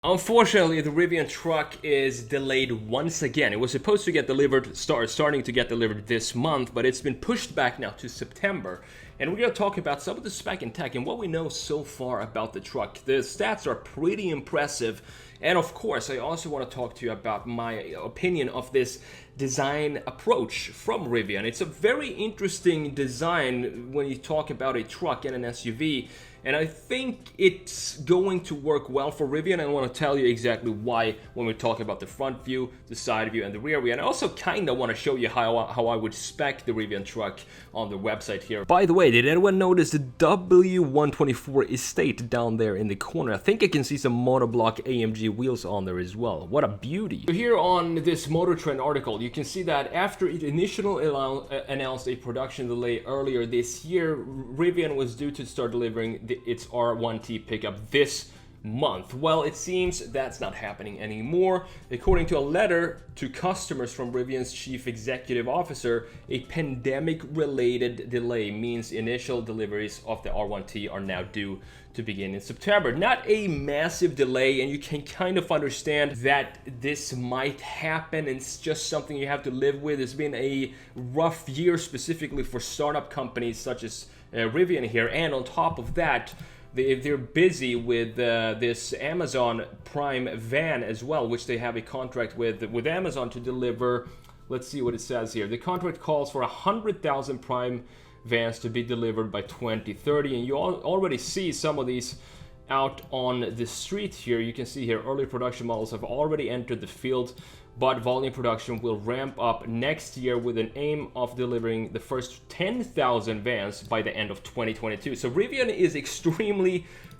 Unfortunately, the Rivian truck is delayed once again. It was supposed to get delivered, starting to get delivered this month, but it's been pushed back now to September. And we're going to talk about some of the spec and tech and what we know so far about the truck. The stats are pretty impressive. And of course, I also want to talk to you about my opinion of this design approach from Rivian. It's a very interesting design when you talk about a truck and an SUV. And I think it's going to work well for Rivian. I want to tell you exactly why when we talk about the front view, the side view, and the rear view. And I also kind of want to show you how I would spec the Rivian truck on the website here. By the way, did anyone notice the W124 Estate down there in the corner? I think I can see some monoblock AMG wheels on there as well. What a beauty. So here on this Motor Trend article, you can see that after it initially announced a production delay earlier this year, Rivian was due to start delivering its R1T pickup this month. Well, it seems that's not happening anymore. According to a letter to customers from Rivian's chief executive officer, a pandemic-related delay means initial deliveries of the R1T are now due to begin in September. Not a massive delay, and you can kind of understand that this might happen. It's just something you have to live with. It's been a rough year specifically for startup companies such as Rivian here, and on top of that, they're busy with this Amazon Prime van as well, which they have a contract with Amazon to deliver. Let's see what it says here. The contract calls for 100,000 Prime vans to be delivered by 2030, and you already see some of these out on the street here. You can see here early production models have already entered the field, but volume production will ramp up next year with an aim of delivering the first 10,000 vans by the end of 2022. So Rivian is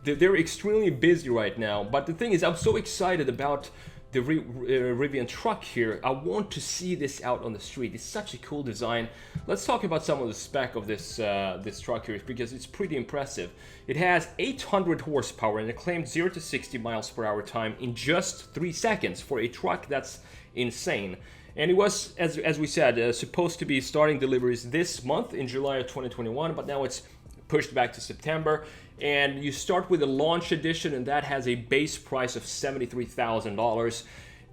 they're extremely busy right now. But the thing is, I'm so excited about the Rivian truck here. I want to see this out on the street. It's such a cool design. Let's talk about some of the spec of this truck here, because it's pretty impressive. It has 800 horsepower and a claimed 0 to 60 miles per hour time in just 3 seconds. For a truck, that's insane. And it was, as we said, supposed to be starting deliveries this month in July of 2021, but now it's pushed back to September. And you start with a launch edition, and that has a base price of $73,000.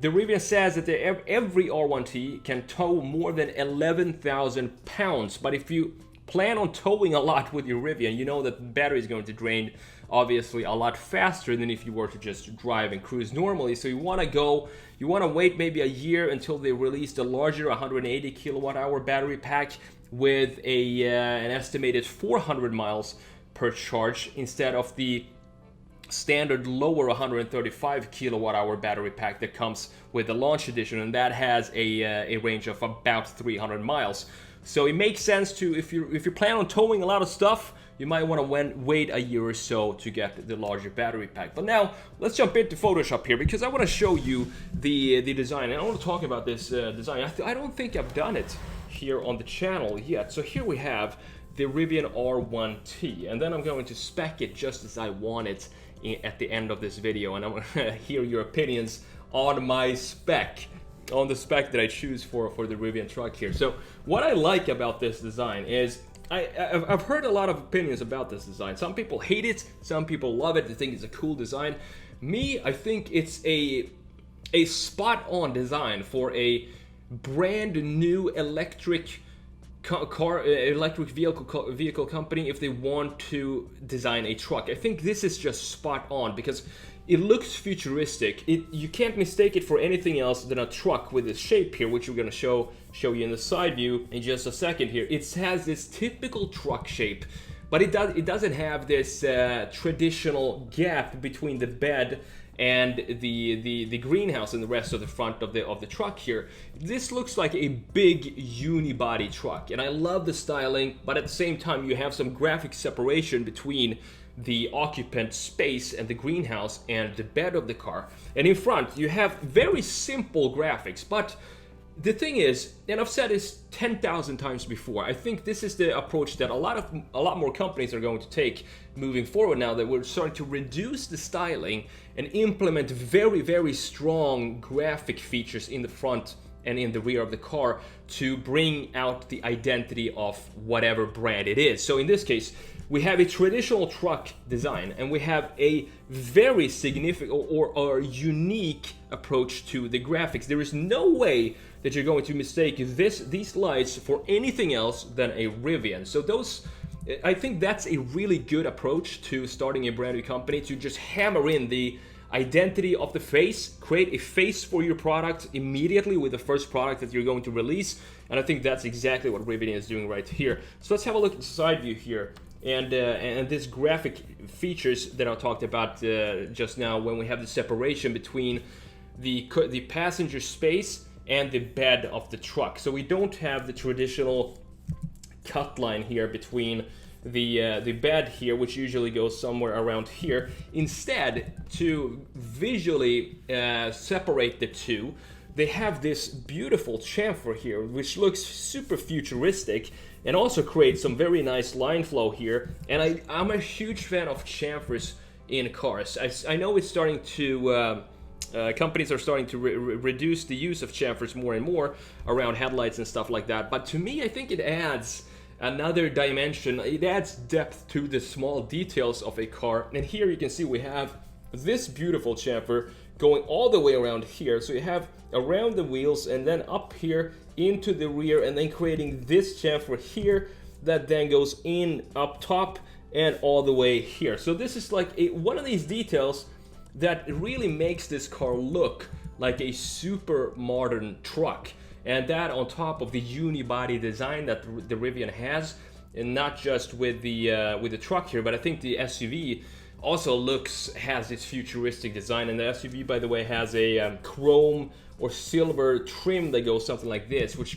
The Rivian says that every R1T can tow more than 11,000 pounds, but if you plan on towing a lot with your Rivian, you know that the battery is going to drain obviously a lot faster than if you were to just drive and cruise normally. So you want to wait maybe a year until they release the larger 180 kilowatt hour battery pack with an estimated 400 miles per charge instead of the standard lower 135 kilowatt hour battery pack that comes with the launch edition, and that has a range of about 300 miles. So it makes sense to, if you plan on towing a lot of stuff, you might want to wait a year or so to get the larger battery pack. But now let's jump into Photoshop here, because I want to show you the design, and I want to talk about this design. I don't think I've done it here on the channel yet. So here we have the Rivian R1T, and then I'm going to spec it just as I want it at the end of this video, and I'm going to hear your opinions on my spec, on the spec that I choose for the Rivian truck here. So what I like about this design is I've heard a lot of opinions about this design. Some people hate it, some people love it, they think it's a cool design. Me, I think it's a spot-on design for a brand new electric vehicle company if they want to design a truck. I think this is just spot on because it looks futuristic. You can't mistake it for anything else than a truck with this shape here, which we're going to show you in the side view in just a second here. It has this typical truck shape, but it doesn't have this traditional gap between the bed and the greenhouse and the rest of the front of the truck here. This looks like a big unibody truck, and I love the styling, but at the same time you have some graphic separation between the occupant space and the greenhouse and the bed of the car. And in front you have very simple graphics, but the thing is, and I've said this 10,000 times before, I think this is the approach that a lot more companies are going to take moving forward now that we're starting to reduce the styling and implement very, very strong graphic features in the front and in the rear of the car to bring out the identity of whatever brand it is. So in this case, we have a traditional truck design, and we have a very significant or unique approach to the graphics. There is no way that you're going to mistake these lights for anything else than a Rivian. So I think that's a really good approach to starting a brand new company, to just hammer in the identity of the face, create a face for your product immediately with the first product that you're going to release. And I think that's exactly what Rivian is doing right here. So let's have a look at the side view here. And this graphic features that I talked about just now, when we have the separation between the passenger space and the bed of the truck. So we don't have the traditional cut line here between the bed here, which usually goes somewhere around here. Instead, to visually separate the two, they have this beautiful chamfer here, which looks super futuristic and also creates some very nice line flow here. And I'm a huge fan of chamfers in cars. I know it's starting to companies are starting to reduce the use of chamfers more and more around headlights and stuff like that, but to me I think it adds another dimension. It adds depth to the small details of a car. And here you can see we have this beautiful chamfer going all the way around here. So you have around the wheels and then up here into the rear, and then creating this chamfer here that then goes in up top and all the way here. So this is like one of these details that really makes this car look like a super modern truck. And that on top of the unibody design that the Rivian has, and not just with the truck here, but I think the SUV also has this futuristic design. And the SUV, by the way, has a chrome or silver trim that goes something like this, which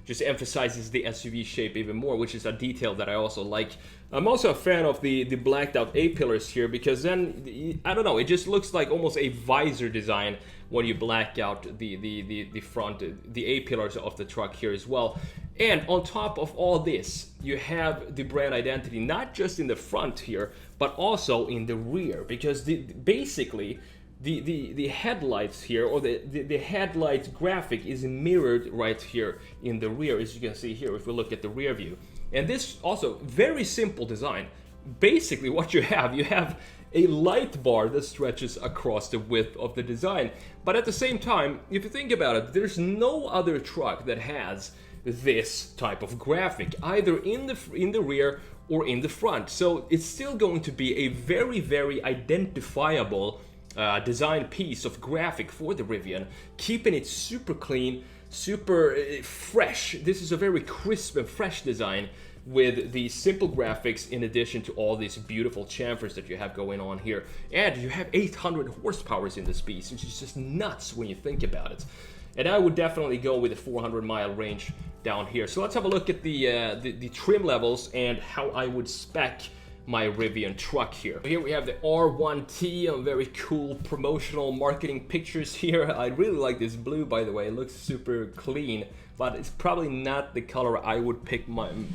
just emphasizes the SUV shape even more, which is a detail that I also like. I'm also a fan of the blacked out A-pillars here, because then, I don't know, it just looks like almost a visor design when you black out the front, the A-pillars of the truck here as well. And on top of all this, you have the brand identity, not just in the front here, but also in the rear, because basically the headlights here, or the headlight graphic, is mirrored right here in the rear, as you can see here if we look at the rear view. And this also very simple design. Basically what you have a light bar that stretches across the width of the design. But at the same time, if you think about it, there's no other truck that has this type of graphic, either in the rear or in the front. So it's still going to be a very, very identifiable design piece of graphic for the Rivian, keeping it super clean, super fresh. This is a very crisp and fresh design with the simple graphics, in addition to all these beautiful chamfers that you have going on here. And you have 800 horsepower in this piece, which is just nuts when you think about it. And I would definitely go with a 400-mile range down here. So let's have a look at the trim levels and how I would spec my Rivian truck here. Here we have the R1T, very cool promotional marketing pictures here. I really like this blue, by the way. It looks super clean, but it's probably not the color I would pick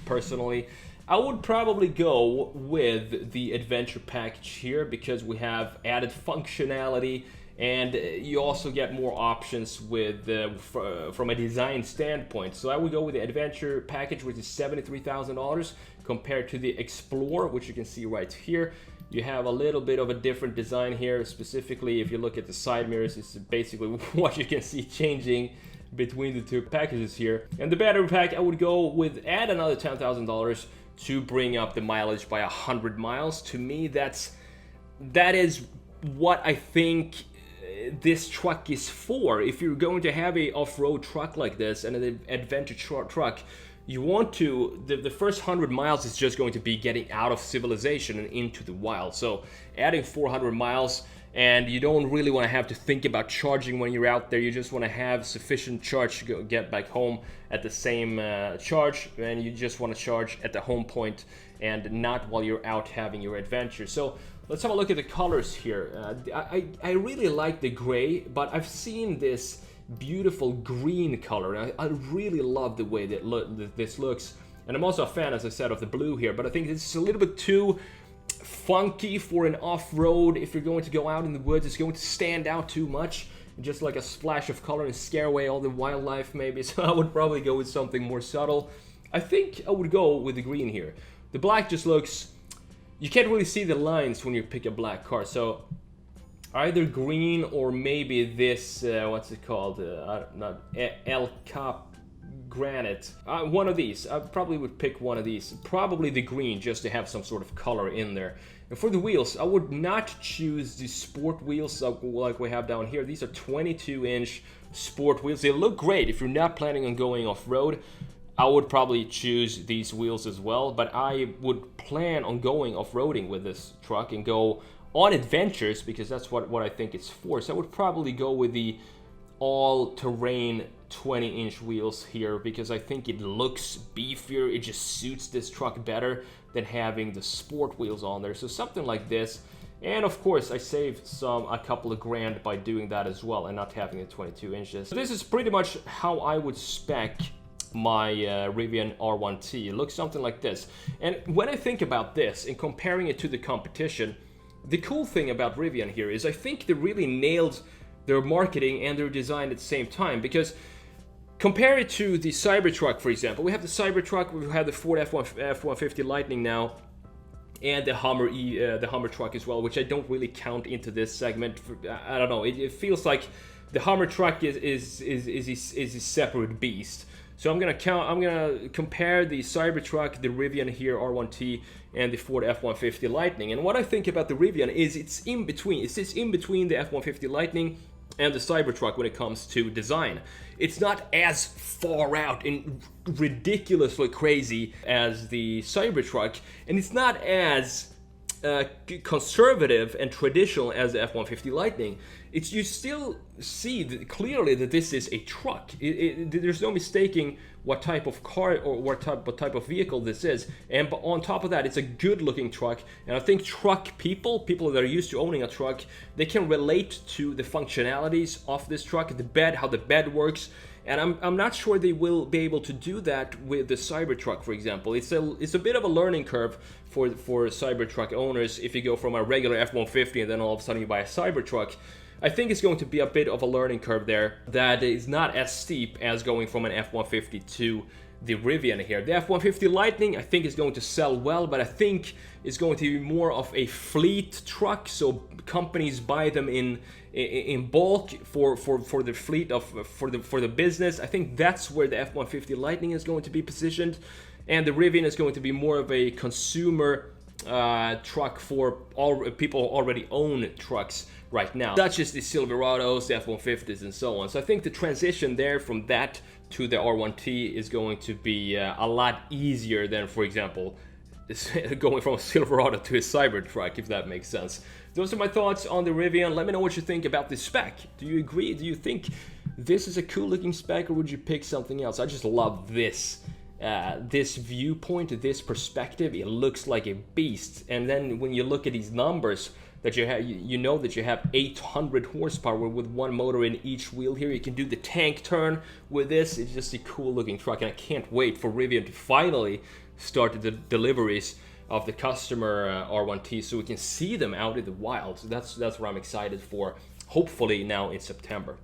personally. I would probably go with the adventure package here, because we have added functionality, and you also get more options with from a design standpoint. So I would go with the adventure package, which is $73,000, compared to the Explorer, which you can see right here. You have a little bit of a different design here. Specifically, if you look at the side mirrors, it's basically what you can see changing between the two packages here. And the battery pack, I would go with add another $10,000 to bring up the mileage by 100 miles. To me, that is what I think this truck is for. If you're going to have a off-road truck like this and an adventure truck, you want to, the first 100 miles is just going to be getting out of civilization and into the wild. So adding 400 miles, and you don't really want to have to think about charging when you're out there. You just want to have sufficient charge to get back home at the same charge, and you just want to charge at the home point and not while you're out having your adventure. So let's have a look at the colors here. I really like the gray, but I've seen this beautiful green color, and I really love the way that this looks. And I'm also a fan, as I said, of the blue here, but I think this is a little bit too funky for an off-road. If you're going to go out in the woods, it's going to stand out too much, just like a splash of color, and scare away all the wildlife maybe. So I would probably go with something more subtle. I think I would go with the green here. The black just looks, you can't really see the lines when you pick a black car. So either green or maybe this, what's it called? Not El Cap Granite. One of these. I probably would pick one of these. Probably the green, just to have some sort of color in there. And for the wheels, I would not choose the sport wheels like we have down here. These are 22-inch sport wheels. They look great if you're not planning on going off-road. I would probably choose these wheels as well, but I would plan on going off-roading with this truck and go on adventures, because that's what I think it's for. So I would probably go with the all-terrain 20-inch wheels here, because I think it looks beefier. It just suits this truck better than having the sport wheels on there. So something like this. And of course, I saved a couple of grand by doing that as well and not having the 22 inches. So this is pretty much how I would spec my Rivian R1T. It looks something like this. And when I think about this and comparing it to the competition, the cool thing about Rivian here is I think they really nailed their marketing and their design at the same time, because compare it to the Cybertruck, for example. We have the Cybertruck, we have the Ford F-150 Lightning now, and the Hummer truck as well, which I don't really count into this segment. I don't know. It feels like the Hummer truck is a separate beast. So I'm gonna compare the Cybertruck, the Rivian here R1T, and the Ford F-150 Lightning. And what I think about the Rivian is it's in between. It sits in between the F-150 Lightning and the Cybertruck when it comes to design. It's not as far out and ridiculously crazy as the Cybertruck, and it's not as conservative and traditional as the F-150 Lightning. You still see clearly that this is a truck. There's no mistaking what type of car or what type of vehicle this is. And on top of that, it's a good looking truck. And I think people that are used to owning a truck, they can relate to the functionalities of this truck, how the bed works. And I'm not sure they will be able to do that with the Cybertruck, for example. It's a bit of a learning curve for Cybertruck owners if you go from a regular F-150 and then all of a sudden you buy a Cybertruck. I think it's going to be a bit of a learning curve there that is not as steep as going from an F-150 to the Rivian here. The F-150 Lightning, I think, is going to sell well, but I think it's going to be more of a fleet truck, so companies buy them in bulk for the fleet for the business. I think that's where the F-150 Lightning is going to be positioned, and the Rivian is going to be more of a consumer truck for all people who already own trucks right now, such as the Silverados, the F-150s, and so on. So I think the transition there from that to the R1T is going to be a lot easier than, for example, going from a Silverado to a Cybertruck, if that makes sense. Those are my thoughts on the Rivian. Let me know what you think about this spec. Do you agree? Do you think this is a cool looking spec, or would you pick something else? I just love this. This viewpoint, this perspective, it looks like a beast. And then when you look at these numbers that you have, you know that you have 800 horsepower with one motor in each wheel here. You can do the tank turn with this. It's just a cool looking truck, and I can't wait for Rivian to finally start the deliveries of the customer R1T so we can see them out in the wild. So that's what I'm excited for, hopefully now in September.